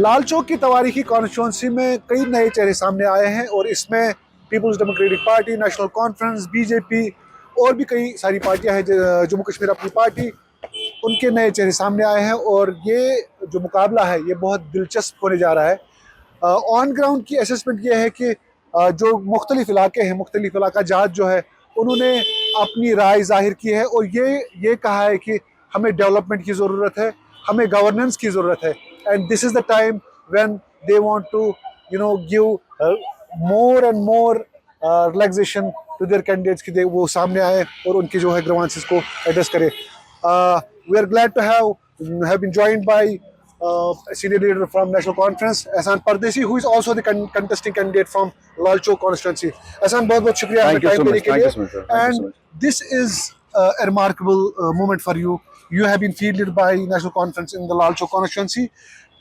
लाल चौक की तवारीखी कॉन्स्टिट्यूंसी में कई नए चेहरे सामने आए हैं और इसमें people's democratic party, national conference, BJP और भी कई सारी पार्टियां हैं, जम्मू कश्मीर अपनी पार्टी, उनके नए चेहरे सामने आए हैं और ये जो मुकाबला है ये बहुत दिलचस्प होने जा रहा है। ऑन ग्राउंड की असेसमेंट ये है कि जो मुख्तलिफ इलाके हैं, मुख्तलिफ इलाका जात जो है उन्होंने अपनी राय जाहिर की है और ये कहा है कि हमें डेवलपमेंट की ज़रूरत है, हमें गवर्नेंस की ज़रूरत है, and this is the time when they want to give more and more relaxation to their candidates कि वो सामने आए और उनकी जो है ग्रीवेंसेस को एड्रेस करें। We are glad to have been joined by senior leader from National Conference, Ehsan Pardesi, who is also the contesting candidate from Lal Chowk constituency. Ehsan, बहुत शुक्रिया आपका टाइम देने के लिए, and this is a remarkable moment for you. You have been fielded by National Conference in the Lal Chowk constituency.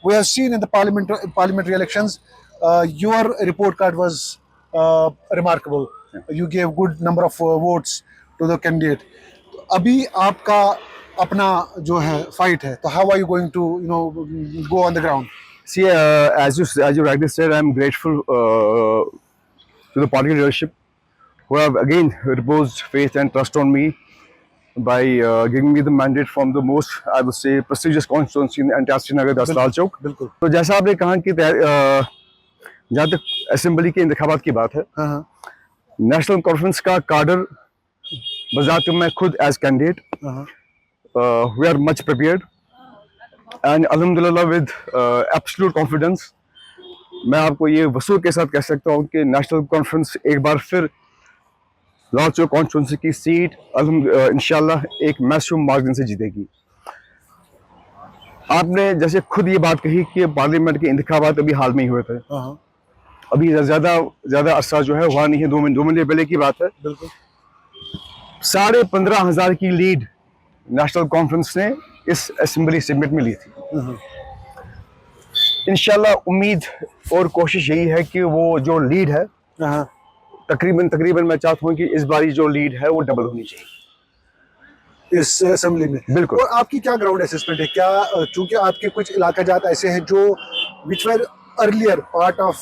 We have seen in the parliamentary elections, your report card was remarkable. You gave good number of votes to the candidate. अभी आपका अपना जो है fight है, तो how are you going to go on the ground? See, as you rightly said, I'm grateful to the party leadership who have again reposed faith and trust on me by giving me the mandate from the most, I would say, prestigious constituency in entire Srinagar, that's Lal Chowk. बिल्कुल। तो जैसा आपने कहा कि जहाँ तक assembly के इंतखाबात की बात है, नेशनल कॉन्फ्रेंस का कार्डर बजाते मैं खुद as candidate we are much prepared and alhamdulillah with absolute confidence मैं आपको ये वसूल के साथ कह सकता हूँ कि नेशनल कॉन्फ्रेंस एक बार फिर लाल चौक कॉन्स्टिट्यूंसी की सीट इंशाल्लाह एक मैसिव मार्जिन से जीतेगी। आपने जैसे खुद ये बात कही कि पार्लियामेंट के इंतखाबात अभी हाल में ही हुए थे, अभी ज्यादा अरसा जो है हुआ नहीं है, 2 महीने पहले की बात है। बिल्कुल। 15,500 की लीड नेशनल कॉन्फ्रेंस ने इस असेंबली सेगमेंट में ली थी। इंशाल्लाह उम्मीद और कोशिश यही है कि वो जो लीड है तकरीबन मैं चाहता हूँ कि इस बारी जो लीड है वो डबल होनी चाहिए इस असेंबली में। बिल्कुल। और आपकी क्या ग्राउंड असेसमेंट है? क्या चूंकि आपके कुछ इलाका जात ऐसे हैं जो which were earlier part of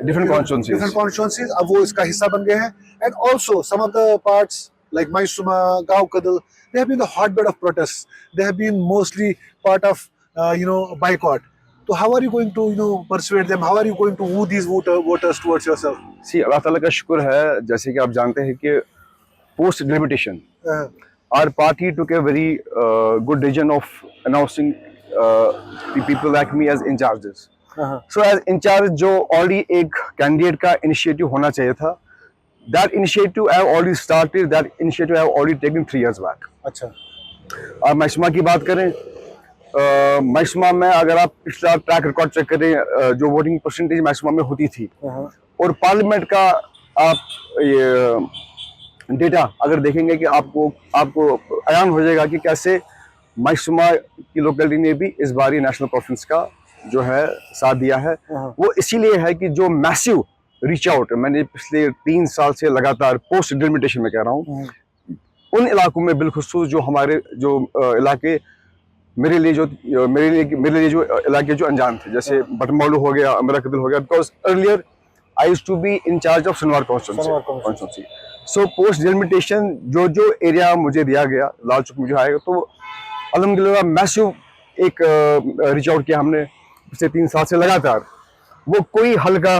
different constituencies, अब वो इसका हिस्सा बन गए हैं, and also some of the parts like Maisuma, Gaon Kadal, they have been the hotbed of protests. They have been mostly part of boycott. So how are you going to persuade them? How are you going to woo these voters towards yourself? See, अल्लाह ताला का शुक्र है, जैसे कि आप जानते हैं कि post delimitation our party took a very good decision of announcing the people like me as in charges. So as in charge जो already एक candidate का initiative होना चाहिए था, that initiative I have already started, that initiative I have already taken 3 years back. अच्छा। आप महिसमा की बात करें, महिसमा में अगर आप पिछला ट्रैक रिकॉर्ड चेक करें, जो वोटिंग परसेंटेज महिसमा में होती थी और पार्लियामेंट का आप ये डेटा अगर देखेंगे कि आपको अयान हो जाएगा कि कैसे महिसमा की लोकेलिटी ने भी इस बारी नेशनल कॉन्फ्रेंस का जो है साथ दिया है। वो इसीलिए है कि जो मैसिव रीच आउट मैंने पिछले 3 साल से लगातार पोस्ट डिलिमिटेशन में कह रहा हूँ, उन इलाकों में बिलखुसूस जो हमारे जो इलाके मेरे लिए जो इलाके जो अनजान थे, जैसे बटमालू हो गया, अमरा कदल हो गया, because earlier I used to be in charge of Sonawar constituency. So post delimitation जो एरिया मुझे दिया गया लाल चौक में जो आएगा, तो अल्हम्दुलिल्लाह मैसिव एक रीच आउट किया हमने पिछले 3 साल से लगातार। वो कोई हल्का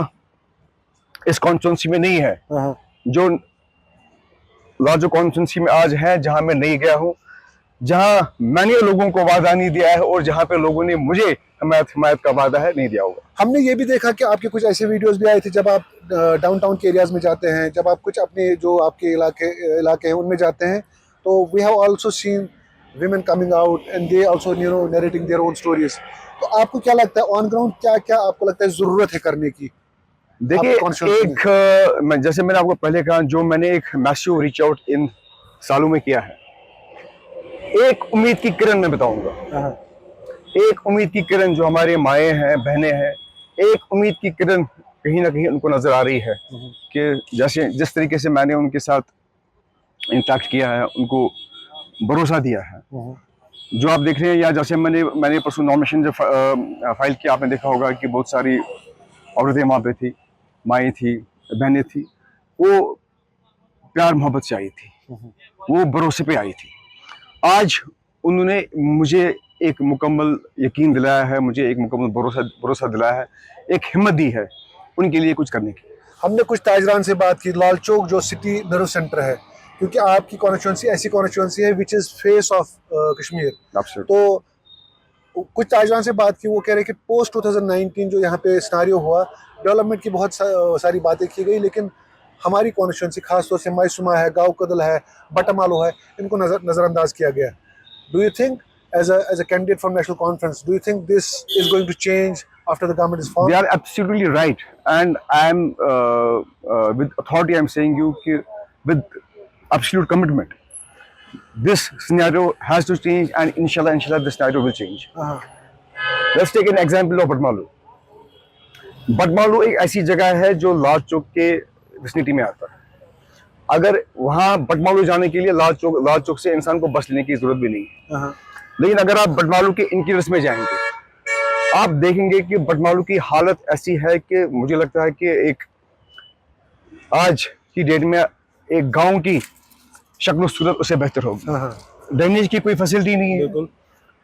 इस कॉन्स्टिट्यूंसी में नहीं है जो लाल चौक कॉन्स्टिट्यूंसी में आज है, जहां मैं नहीं गया हूं, जहां मैंने लोगों को वादा नहीं दिया है और जहां पे लोगों ने मुझे हिमायत का वादा है नहीं दिया होगा। हमने ये भी देखा कि आपके कुछ ऐसे वीडियोस भी आए थे जब आप डाउनटाउन के एरियाज में जाते हैं, जब आप कुछ अपने जो आपके इलाके हैं उनमें जाते हैं, तो we have also seen women coming out and they also narrating their own stories. तो आपको क्या लगता है ऑन ग्राउंड क्या आपको लगता है जरूरत है करने की? देखिए, जैसे मैंने आपको पहले कहा, जो मैंने एक मैसिव रीच आउट इन सालों में किया है, एक उम्मीद की किरण मैं बताऊंगा, एक उम्मीद की किरण जो हमारे माएँ हैं, बहनें हैं, एक उम्मीद की किरण कहीं ना कहीं उनको नजर आ रही है कि जिस तरीके से मैंने उनके साथ इंटरेक्ट किया है, उनको भरोसा दिया है, जो आप देख रहे हैं, या जैसे मैंने परसों नॉमिनेशन जब फाइल किया, आपने देखा होगा कि बहुत सारी औरतें वहाँ पे थी, माएँ थी, बहनें थी। वो प्यार मोहब्बत से आई थी, वो भरोसे पे आई थी। आज उन्होंने मुझे एक मुकम्मल यकीन दिलाया है, मुझे एक मुकम्मल भरोसा दिलाया है, एक हिम्मत दी है उनके लिए कुछ करने की। हमने कुछ ताजरान से बात की, लाल चौक जो सिटी नर्व सेंटर है, क्योंकि आपकी कॉन्स्टिट्यूंसी ऐसी कॉन्स्टिट्यूंसी है which is face of Kashmir. Absolutely. तो कुछ ताजरान से बात की, वो कह रहे हैं कि पोस्ट 2019 जो यहाँ पे सिनारियो हुआ, डेवलपमेंट की बहुत सारी बातें की गई, लेकिन हमारी कॉन्स्टिट्यूंसी खासतौर से मायसुमा है, गाँव कदल है, बटमालो है, इनको नज़रअंदाज किया गया। Do you think as a candidate from national conference, do you think this is going to change after the government is formed? They are absolutely right, and I am with authority. I am saying you कि with absolute commitment, this scenario has to change, and inshallah, this scenario will change. Let's take an example of Batmalu. Batmalu एक ऐसी जगह है जो लाल चौक के vicinity में आता है। अगर वहाँ बटमालू जाने के लिए लाल चौक से इंसान को बस लेने की जरूरत भी नहीं है। लेकिन अगर आप बटमालू के इंटीरियर्स में जाएंगे, आप देखेंगे कि बटमालू की हालत ऐसी है कि मुझे लगता है कि एक आज की डेट में एक गांव की शक्ल सूरत उससे बेहतर होगी। ड्रेनेज की कोई फैसिलिटी नहीं है,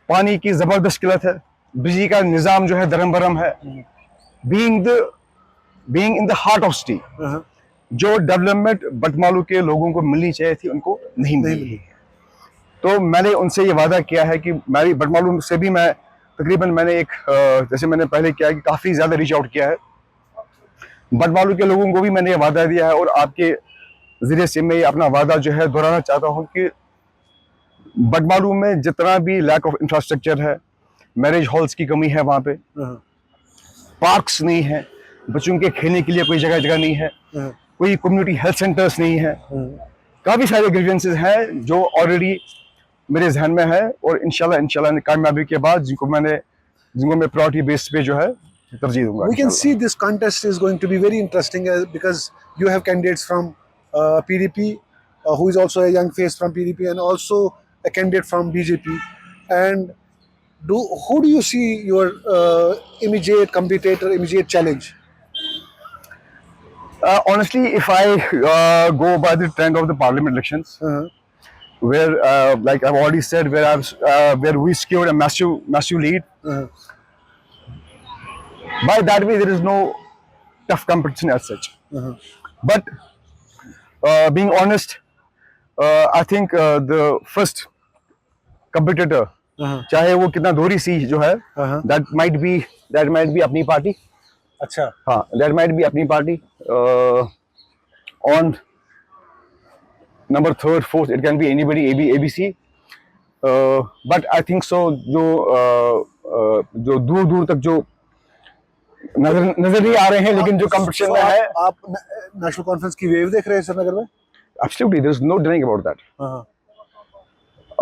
पानी की जबरदस्त किल्लत है, बिजली का निज़ाम जो है दरम बरम है। Being in the heart of city, जो डेवलपमेंट बटमालू के लोगों को मिलनी चाहिए थी, उनको नहीं मिली। तो मैंने उनसे ये वादा किया है कि मेरी बटमालू से भी मैं तकरीबन मैंने एक जैसे मैंने पहले किया है कि काफ़ी ज़्यादा रीच आउट किया है, बटमालू के लोगों को भी मैंने ये वादा दिया है। और आपके ज़रिए से मैं ये अपना वादा जो है दोहराना चाहता हूँ कि बटमालू में जितना भी लैक ऑफ इंफ्रास्ट्रक्चर है, मैरिज हॉल्स की कमी है, वहाँ पे पार्क्स नहीं है, बच्चों के खेलने के लिए कोई जगह नहीं है, कोई कम्युनिटी हेल्थ सेंटर्स नहीं है, काफ़ी सारे ग्रीवेंसेस हैं जो ऑलरेडी मेरे जहन में है। और इंशाल्लाह कामयाबी के बाद जिनको मैं प्रायोरिटी बेस पे जो है तरजीह दूंगा। We can see this contest is going to be very interesting because you have candidates from PDP, who is also a young face from PDP, and also a candidate from BJP. And who do you see your immediate competitor, immediate challenge? Honestly, if I go by the trend of the parliament elections, where like I've already said, where we secured a massive lead, by that way there is no tough competition as such. But being honest, I think the first competitor, चाहे वो कितना दोहरी सी जो है, that might be अपनी party. अच्छा, हाँ, that might be अपनी party. On number 3rd, 4th, it can be anybody, ABC. But I think so जो दूर तक जो नजर नहीं आ रहे हैं, लेकिन जो कंपटीशन में है। आप नेशनल कॉन्फ्रेंस की वेव देख रहे हैं श्रीनगर में? Absolutely, there is no denying about that.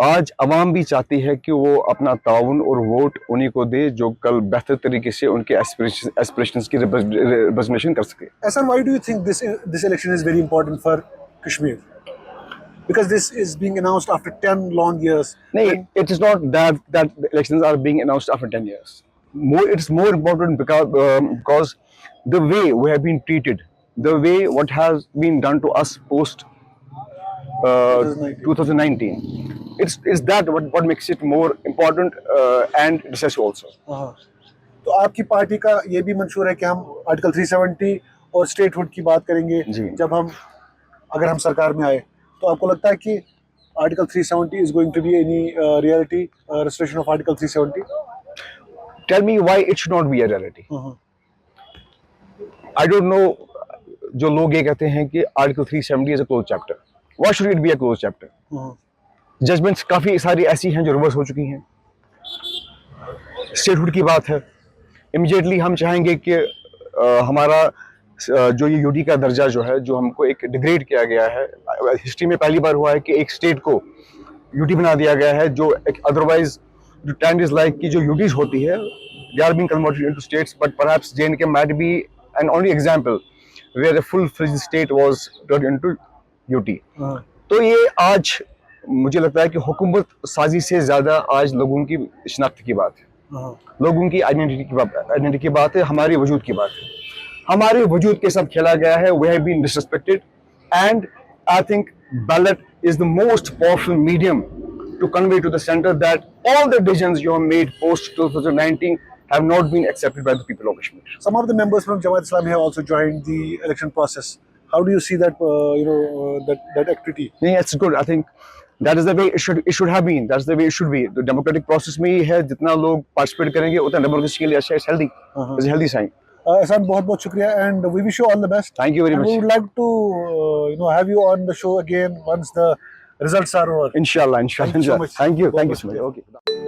आज अवाम भी चाहती है कि वो अपना ताउन और वोट उन्हीं को दे जो कल बेहतर तरीके से उनके एस्पिरेशंस की रिप्रेजेंटेशन कर सके। Ahsan, why do you think this election is very important for Kashmir? Because this is being announced after 10 long years. No, it is not that the elections are being announced after 10 years. It's more important because the way we have been treated, the way what has been done to us post 2019. It's that what makes it more important and decisive also. तो आपकी party का ये भी मंशूर है कि हम article 370 और statehood की बात करेंगे जब अगर हम सरकार में आए, तो आपको लगता है कि article 370 is going to be any reality, restoration of article 370? Tell me why it should not be a reality. I don't know, जो लोग ये कहते हैं कि article 370 is a closed chapter. Why should it be a closed chapter? Judgments काफ़ी सारी ऐसी हैं जो रिवर्स हो चुकी हैं। स्टेटहुड की बात है, इमीडिएटली हम चाहेंगे कि हमारा जो ये यूटी का दर्जा जो है, जो हमको एक डिग्रेड किया गया है, हिस्ट्री में पहली बार हुआ है कि एक स्टेट को यूटी बना दिया गया है, जो एक अदरवाइज जो 10 days लाइक की जो यूटीज होती है, they are being converted into states, but perhaps J&K might be an only example where a full-fledged state was turned into UT. तो ये आज मुझे लगता है कि हुकूमत साजी से ज़्यादा आज लोगों की शनाख्त की बात है, लोगों की आइडेंटिटी की बात है, हमारे वजूद की बात है। हमारे वजूद के साथ खेला गया है, we have been disrespected, and I think ballot is the most powerful medium to convey to the center that all the decisions you have made post 2019 have not been accepted by the people of Kashmir. Some of the members from Jamaat Islam have also joined the election process. How do you see that, that activity? नहीं, it's good. I think that is the way it should have been. That's the way it should be. The democratic process में ही है, जितना लोग participate करेंगे उतना democracy के लिए अच्छा है, it's healthy. It's a healthy sign. Ehsan, बहुत बहुत शुक्रिया, and we wish you all the best. Thank you very And much. we would like to have you on the show again once the results are over. Inshallah. Thank you so much. Thank you बहुत so बहुत much. Okay.